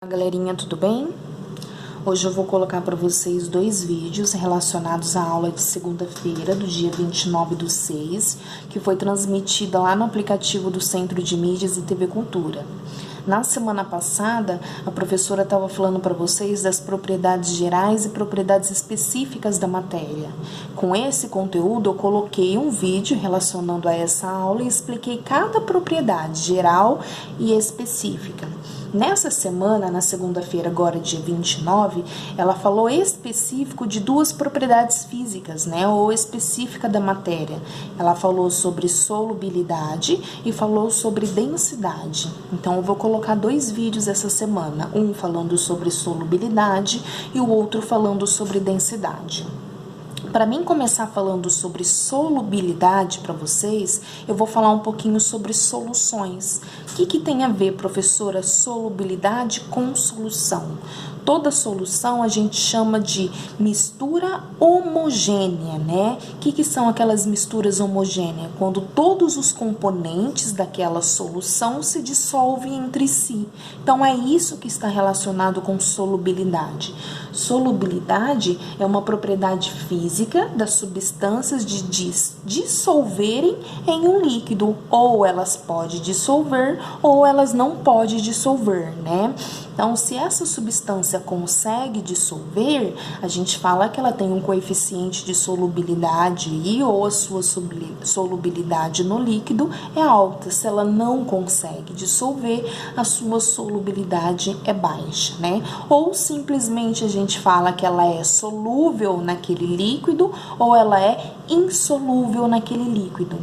Galerinha, tudo bem? Hoje eu vou colocar para vocês dois vídeos relacionados à aula de segunda-feira, do dia 29/6, que foi transmitida lá no aplicativo do Centro de Mídias e TV Cultura. Na semana passada, a professora estava falando para vocês das propriedades gerais e propriedades específicas da matéria. Com esse conteúdo, eu coloquei um vídeo relacionando a essa aula e expliquei cada propriedade geral e específica. Nessa semana, na segunda-feira, agora dia 29, ela falou específico de duas propriedades físicas, ou específica da matéria. Ela falou sobre solubilidade e falou sobre densidade. Então, eu vou colocar dois vídeos essa semana, um falando sobre solubilidade e o outro falando sobre densidade. Para mim começar falando sobre solubilidade para vocês, eu vou falar um pouquinho sobre soluções. O que tem a ver, professora, solubilidade com solução? Toda solução a gente chama de mistura homogênea, O que são aquelas misturas homogêneas? Quando todos os componentes daquela solução se dissolvem entre si. Então, é isso que está relacionado com solubilidade. Solubilidade é uma propriedade física das substâncias de dissolverem em um líquido. Ou elas podem dissolver, ou elas não podem dissolver, Então, se essa substância consegue dissolver, a gente fala que ela tem um coeficiente de solubilidade ou a sua solubilidade no líquido é alta. Se ela não consegue dissolver, a sua solubilidade é baixa, Ou simplesmente a gente fala que ela é solúvel naquele líquido ou ela é insolúvel naquele líquido,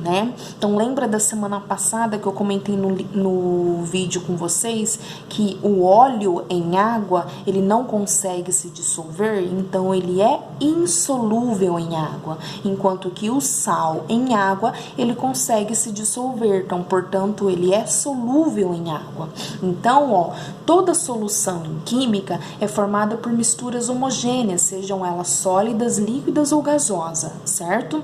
Então, lembra da semana passada que eu comentei no vídeo com vocês que o óleo em água, ele não consegue se dissolver, então ele é insolúvel em água, enquanto que o sal em água, ele consegue se dissolver, então, portanto, ele é solúvel em água. Então, toda solução em química é formada por misturas homogêneas, sejam elas sólidas, líquidas ou gasosas, certo?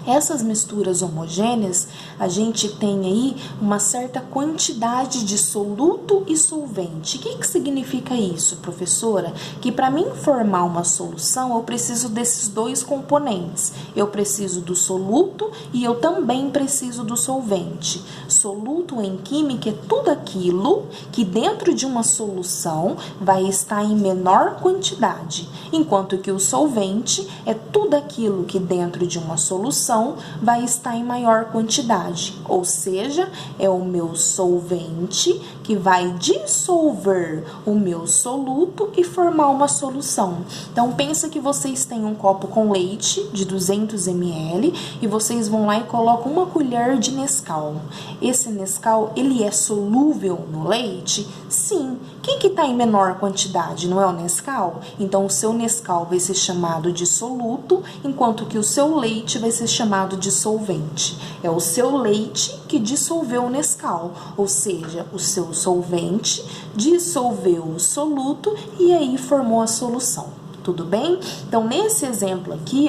Essas misturas homogêneas, a gente tem aí uma certa quantidade de soluto e solvente. O que significa isso, professora? Que para mim formar uma solução, eu preciso desses dois componentes. Eu preciso do soluto e eu também preciso do solvente. Soluto em química é tudo aquilo que dentro de uma solução vai estar em menor quantidade, enquanto que o solvente é tudo aquilo que dentro de uma solução vai estar em maior quantidade, ou seja, é o meu solvente que vai dissolver o meu soluto e formar uma solução. Então, pensa que vocês têm um copo com leite de 200 ml e vocês vão lá e colocam uma colher de Nescau. Esse Nescau, ele é solúvel no leite? Sim. Quem que está em menor quantidade? Não é o Nescau? Então, o seu Nescau vai ser chamado de soluto, enquanto que o seu leite vai ser chamado de solvente. É o seu leite que dissolveu o Nescau, ou seja, o seu solvente dissolveu o soluto e aí formou a solução. Tudo bem? Então, nesse exemplo aqui,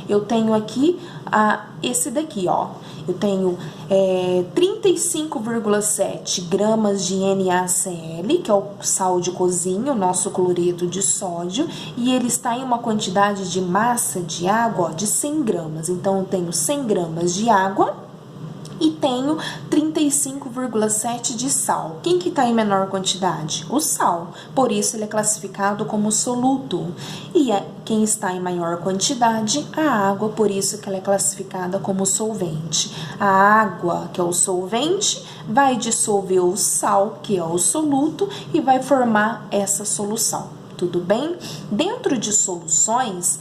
eu tenho aqui esse daqui, eu tenho 35,7 gramas de NaCl, que é o sal de cozinha, o nosso cloreto de sódio, e ele está em uma quantidade de massa de água de 100 gramas. Então, eu tenho 100 gramas de água e tenho 35,7 de sal. Quem que está em menor quantidade? O sal. Por isso, ele é classificado como soluto. E quem está em maior quantidade? A água. Por isso que ela é classificada como solvente. A água, que é o solvente, vai dissolver o sal, que é o soluto, e vai formar essa solução. Tudo bem? Dentro de soluções,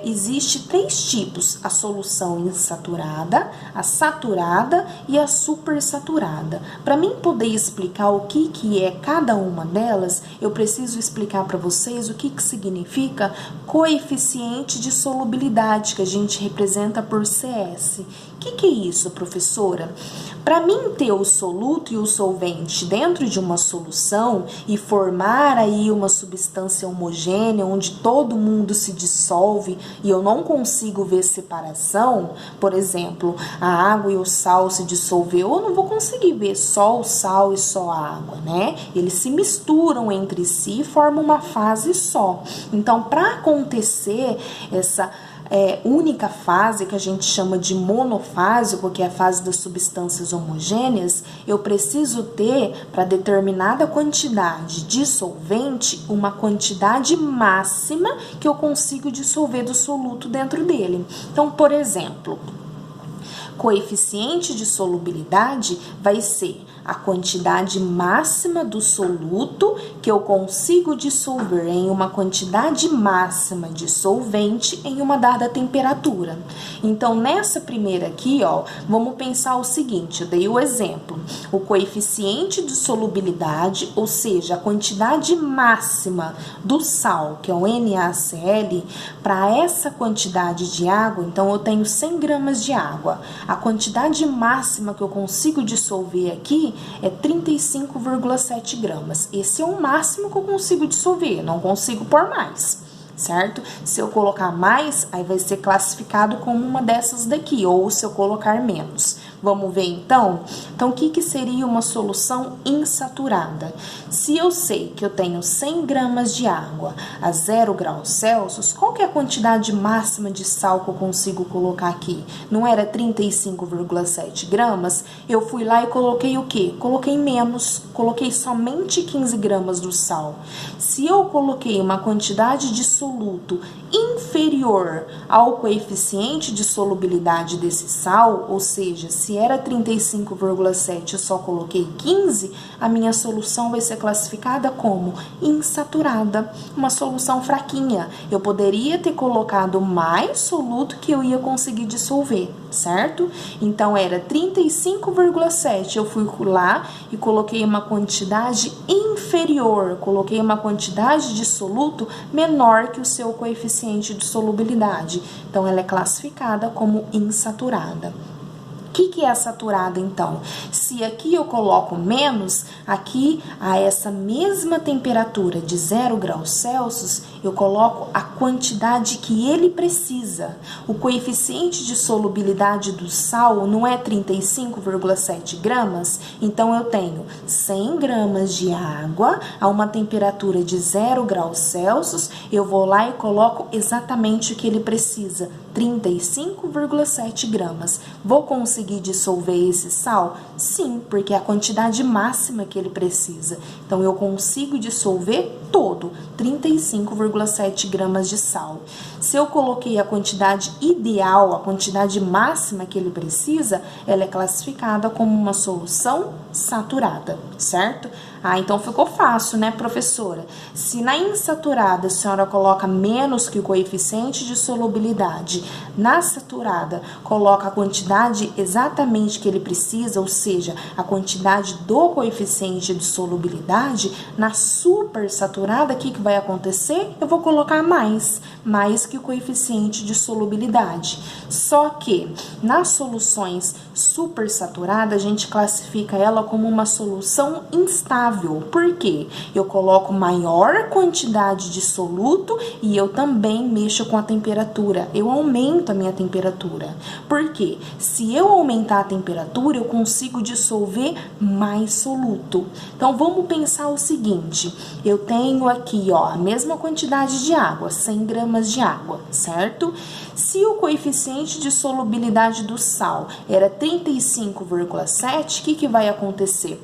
existe 3 tipos: a solução insaturada, a saturada e a supersaturada. Para mim poder explicar o que é cada uma delas, eu preciso explicar para vocês o que significa coeficiente de solubilidade, que a gente representa por CS. O que é isso, professora? Para mim ter o soluto e o solvente dentro de uma solução e formar aí uma substância homogênea onde todo mundo se dissolve e eu não consigo ver separação, por exemplo, a água e o sal se dissolveu, eu não vou conseguir ver só o sal e só a água, né? Eles se misturam entre si e formam uma fase só. Então, para acontecer essa única fase, que a gente chama de monofásico, que é a fase das substâncias homogêneas, eu preciso ter, para determinada quantidade de solvente, uma quantidade máxima que eu consigo dissolver do soluto dentro dele. Então, por exemplo, coeficiente de solubilidade vai ser a quantidade máxima do soluto que eu consigo dissolver em uma quantidade máxima de solvente em uma dada temperatura. Então, nessa primeira aqui, ó, vamos pensar o seguinte, eu dei o exemplo, o coeficiente de solubilidade, ou seja, a quantidade máxima do sal, que é o NaCl, para essa quantidade de água, então eu tenho 100 gramas de água. A quantidade máxima que eu consigo dissolver aqui é 35,7 gramas. Esse é o máximo que eu consigo dissolver, não consigo pôr mais, certo? Se eu colocar mais, aí vai ser classificado como uma dessas daqui, ou se eu colocar menos. Vamos ver então? Então, o que seria uma solução insaturada? Se eu sei que eu tenho 100 gramas de água a 0 graus Celsius, qual que é a quantidade máxima de sal que eu consigo colocar aqui? Não era 35,7 gramas? Eu fui lá e coloquei o quê? Coloquei menos, coloquei somente 15 gramas do sal. Se eu coloquei uma quantidade de soluto inferior ao coeficiente de solubilidade desse sal, ou seja, se era 35,7 eu só coloquei 15, a minha solução vai ser classificada como insaturada, uma solução fraquinha. Eu poderia ter colocado mais soluto que eu ia conseguir dissolver, certo? Então, era 35,7, eu fui lá e coloquei uma quantidade inferior, coloquei uma quantidade de soluto menor que o seu coeficiente de solubilidade. Então, ela é classificada como insaturada. O que é saturada, então? Se aqui eu coloco menos, aqui a essa mesma temperatura de 0 graus Celsius, eu coloco a quantidade que ele precisa. O coeficiente de solubilidade do sal não é 35,7 gramas, então eu tenho 100 gramas de água a uma temperatura de 0 graus Celsius, eu vou lá e coloco exatamente o que ele precisa, 35,7 gramas. Vou conseguir dissolver esse sal? Sim, porque é a quantidade máxima que ele precisa. Então, eu consigo dissolver todo, 35,7 gramas de sal. Se eu coloquei a quantidade ideal, a quantidade máxima que ele precisa, ela é classificada como uma solução saturada, certo? Ah, então ficou fácil, né, professora? Se na insaturada a senhora coloca menos que o coeficiente de solubilidade, na saturada coloca a quantidade exatamente que ele precisa, ou seja, a quantidade do coeficiente de solubilidade, na supersaturada, o que vai acontecer? Eu vou colocar mais que o coeficiente de solubilidade. Só que nas soluções supersaturadas, a gente classifica ela como uma solução instável. Por quê? Eu coloco maior quantidade de soluto e eu também mexo com a temperatura. Eu aumento a minha temperatura. Por quê? Se eu aumentar a temperatura, eu consigo dissolver mais soluto. Então, vamos pensar o seguinte. Eu tenho aqui, ó, a mesma quantidade de água, 100 gramas de água, certo? Se o coeficiente de solubilidade do sal era 35,7, o que vai acontecer?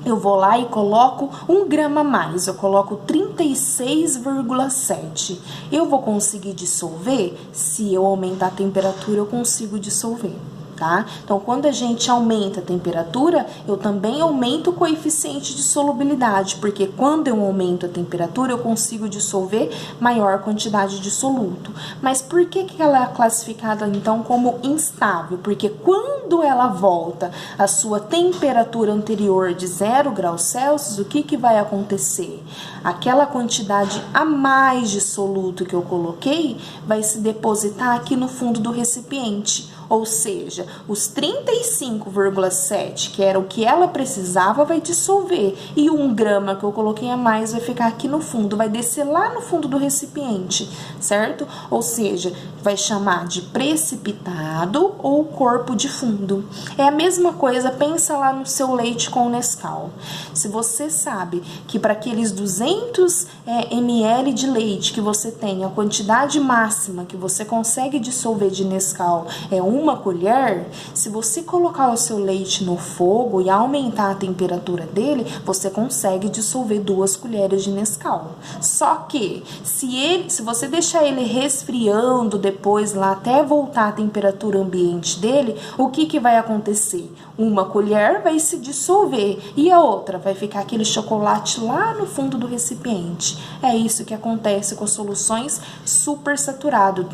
Eu vou lá e coloco 1 grama a mais, eu coloco 36,7. Eu vou conseguir dissolver? Se eu aumentar a temperatura, eu consigo dissolver. Tá? Então, quando a gente aumenta a temperatura, eu também aumento o coeficiente de solubilidade, porque quando eu aumento a temperatura, eu consigo dissolver maior quantidade de soluto. Mas por que ela é classificada, então, como instável? Porque quando ela volta à sua temperatura anterior de 0 graus Celsius, o que vai acontecer? Aquela quantidade a mais de soluto que eu coloquei vai se depositar aqui no fundo do recipiente. Ou seja, os 35,7, que era o que ela precisava, vai dissolver. E o 1 grama que eu coloquei a mais vai ficar aqui no fundo, vai descer lá no fundo do recipiente, certo? Ou seja, vai chamar de precipitado ou corpo de fundo. É a mesma coisa, pensa lá no seu leite com Nescau. Se você sabe que para aqueles 200 ml de leite que você tem, a quantidade máxima que você consegue dissolver de Nescau é 1 colher, se você colocar o seu leite no fogo e aumentar a temperatura dele, você consegue dissolver 2 colheres de Nescau. Só que se você deixar ele resfriando depois lá até voltar a temperatura ambiente dele, o que vai acontecer? 1 colher vai se dissolver e a outra vai ficar aquele chocolate lá no fundo do recipiente. É isso que acontece com as soluções super saturado.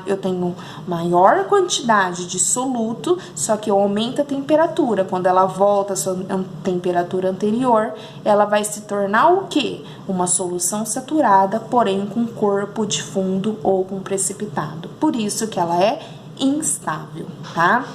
Eu tenho maior quantidade de soluto, só que eu aumento a temperatura. Quando ela volta à sua temperatura anterior, ela vai se tornar o quê? Uma solução saturada, porém com corpo de fundo ou com precipitado. Por isso que ela é instável, tá?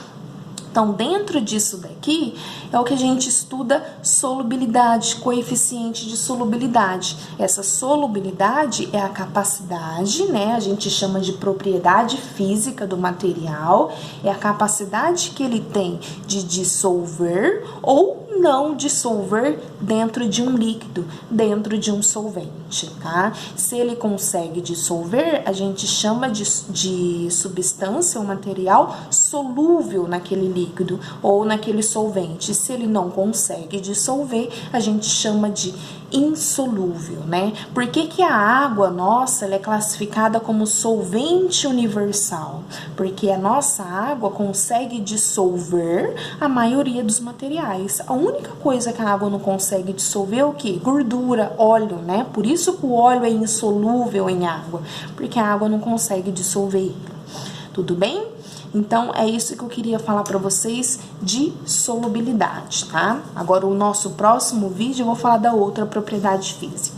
Então, dentro disso daqui, é o que a gente estuda solubilidade, coeficiente de solubilidade. Essa solubilidade é a capacidade, né? A gente chama de propriedade física do material, é a capacidade que ele tem de dissolver ou não dissolver dentro de um líquido, dentro de um solvente, tá? Se ele consegue dissolver, a gente chama de substância ou material solúvel naquele líquido ou naquele solvente. Se ele não consegue dissolver, a gente chama de insolúvel, né? Por que que a água nossa ela é classificada como solvente universal? Porque a nossa água consegue dissolver a maioria dos materiais. A única coisa que a água não consegue dissolver é o que? Gordura, óleo, né? Por isso que o óleo é insolúvel em água, porque a água não consegue dissolver ele. Tudo bem? Então, é isso que eu queria falar para vocês de solubilidade, tá? Agora, o nosso próximo vídeo eu vou falar da outra propriedade física.